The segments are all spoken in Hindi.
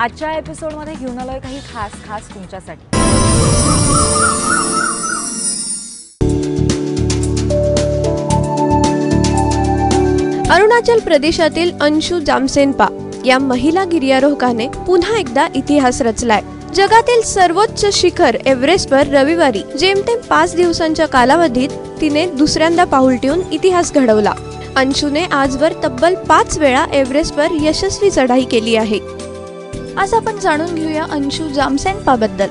आजच्या एपिसोडमध्ये घेऊन आलोय काही खास तुमच्यासाठी। अरुणाचल प्रदेशातील अंशु जामसेनपा या महिला गिर्यारोहकाने पुन्हा एकदा इतिहास रचलाय। जगातील सर्वोच्च शिखर एव्हरेस्टवर रविवारी जेमतेम 5 दिवसांच्या कालावधीत तिने दुसऱ्यांदा पाऊल ठेवून इतिहास घडवला। अंशुने आजवर तब्बल 5 वेळा एव्हरेस्टवर यशस्वी चढाई केली आहे। आज आपण जाणून घेऊया अंशु जामसेनपा बद्दल।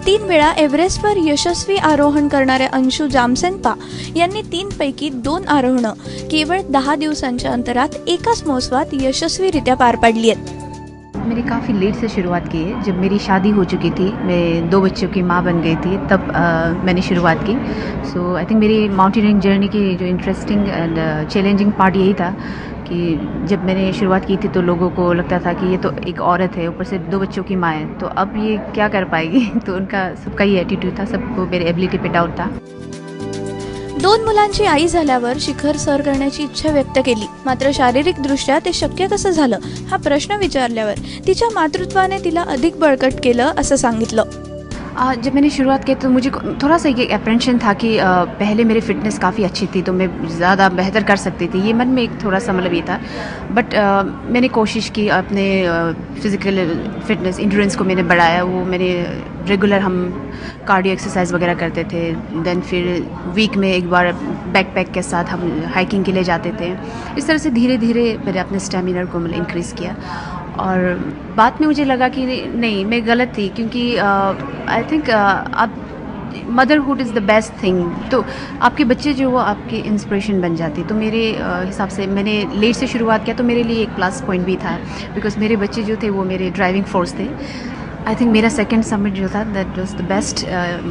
3 वेळा एव्हरेस्टवर यशस्वी आरोहण करणाऱ्या अंशु जामसेनपा यांनी 3 पैकी 2 आरोहणं केवळ 10 दिवसांच्या अंतरात एकाच महोत्सवात यशस्वीरित्या पार पाडली आहेत। मैंने काफ़ी लेट से शुरुआत की है। जब मेरी शादी हो चुकी थी, मैं 2 बच्चों की माँ बन गई थी, तब मैंने शुरुआत की। सो आई थिंक मेरी माउंटेनियरिंग जर्नी की जो इंटरेस्टिंग एंड चैलेंजिंग पार्ट यही था कि जब मैंने शुरुआत की थी तो लोगों को लगता था कि ये तो एक औरत है, ऊपर से 2 बच्चों की माँ है, तो अब ये क्या कर पाएगी। तो उनका सबका ही एटीट्यूड था, सबको मेरे एबिलिटी पे डाउट था। 2 मुलांची आई झाल्यावर शिखर सर करण्याची इच्छा व्यक्त केली, मात्र शारीरिक दृष्ट्या ते शक्य कसं झालं हा प्रश्न विचारल्यावर तिच्या मातृत्वाने तिला अधिक बळकट केलं असं सांगितलं। जब मैंने शुरुआत की तो मुझे थोड़ा सा ये अप्रेंशन था कि पहले मेरी फ़िटनेस काफ़ी अच्छी थी, तो मैं ज़्यादा बेहतर कर सकती थी। ये मन में एक थोड़ा सा मतलब ये था, बट मैंने कोशिश की अपने फ़िज़िकल फ़िटनेस इंड्योरेंस को मैंने बढ़ाया। वो मैंने रेगुलर हम कार्डियो एक्सरसाइज वगैरह करते थे। देन फिर वीक में एक बार बैकपैक के साथ हम हाइकिंग के लिए जाते थे। इस तरह से धीरे धीरे मैंने अपने स्टेमिना को मतलब इंक्रीज़ किया। और बाद में मुझे लगा कि नहीं, मैं गलत थी, क्योंकि आई थिंक अब motherhood is the best thing. तो आपके बच्चे जो वो आपकी इंस्पिरेशन बन जाती। तो मेरे हिसाब से मैंने लेट से शुरुआत किया, तो मेरे लिए एक प्लस पॉइंट भी था, बिकॉज मेरे बच्चे जो थे वो मेरे ड्राइविंग फोर्स थे। आई थिंक मेरा सेकंड समिट जो था that was the best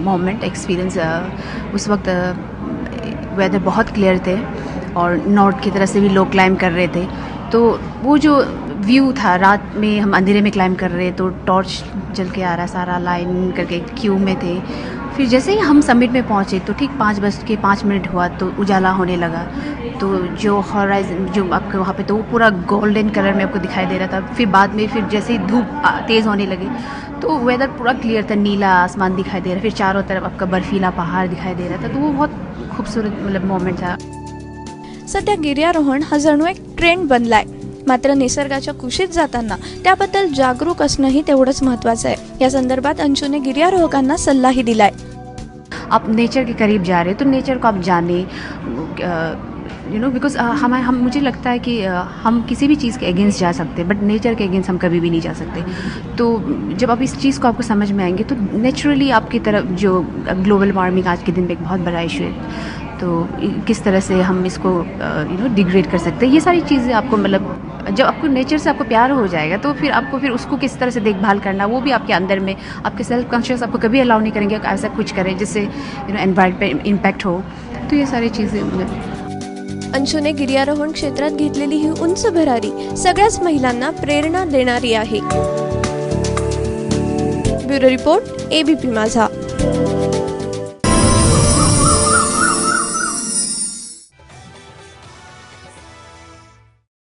moment experience. उस वक्त वेदर बहुत क्लियर थे और नॉर्थ की तरफ से भी लोग क्लाइंब कर रहे थे। तो वो जो व्यू था, रात में हम अंधेरे में क्लाइंब कर रहे, तो टॉर्च जल के आ रहा, सारा लाइन करके क्यू में थे। फिर जैसे ही हम समिट में पहुँचे तो ठीक 5:05 हुआ तो उजाला होने लगा। तो जो हॉराइजन जो आपके वहाँ पे, तो वो पूरा गोल्डन कलर में आपको दिखाई दे रहा था। फिर बाद में फिर जैसे ही धूप तेज़ होने लगी तो वेदर पूरा क्लियर था, नीला आसमान दिखाई दे रहा, फिर चारों तरफ आपका बर्फीला पहाड़ दिखाई दे रहा था। तो वो बहुत खूबसूरत मतलब मोमेंट था। सध्या गिर्यारोहण हा जणू एक ट्रेंड बनलाय, मात्र निसर्गाच्या कुशीत जाताना त्याबद्दल जागरूक असणंही तेवढंच महत्त्वाचं आहे। या संदर्भात अंशुने गिर्यारोहकांना सल्लाही दिलाय। आप नेचर के करीब जा रहे हैं तो नेचर को आप जाने, बिकॉज हम मुझे लगता है कि हम किसी भी चीज़ के अगेंस्ट जा सकते हैं, बट नेचर के अगेंस्ट हम कभी भी नहीं जा सकते। तो जब आप इस चीज़ को आपको समझ में आएंगे तो नेचुरली आपकी तरफ जो ग्लोबल वार्मिंग आज के दिन में एक बहुत बड़ा इशू है, तो किस तरह से हम इसको डिग्रेड कर सकते हैं, ये सारी चीज़ें आपको मतलब जब आपको नेचर से आपको प्यार हो जाएगा तो फिर आपको फिर उसको किस तरह से देखभाल करना, वो भी आपके अंदर में, आपके सेल्फ कॉन्शियस आपको कभी अलाउ नहीं करेंगे कि ऐसा कुछ करें जिससे एनवायरनमेंट पे इम्पैक्ट हो। तो ये सारी चीज़ें अंशुने गिर्यारोहण क्षेत्रात घेतलेली ही उंच भरारी सगळ्याच महिलांना प्रेरणा देणारी आहे। ब्युरो रिपोर्ट, ABP माझा।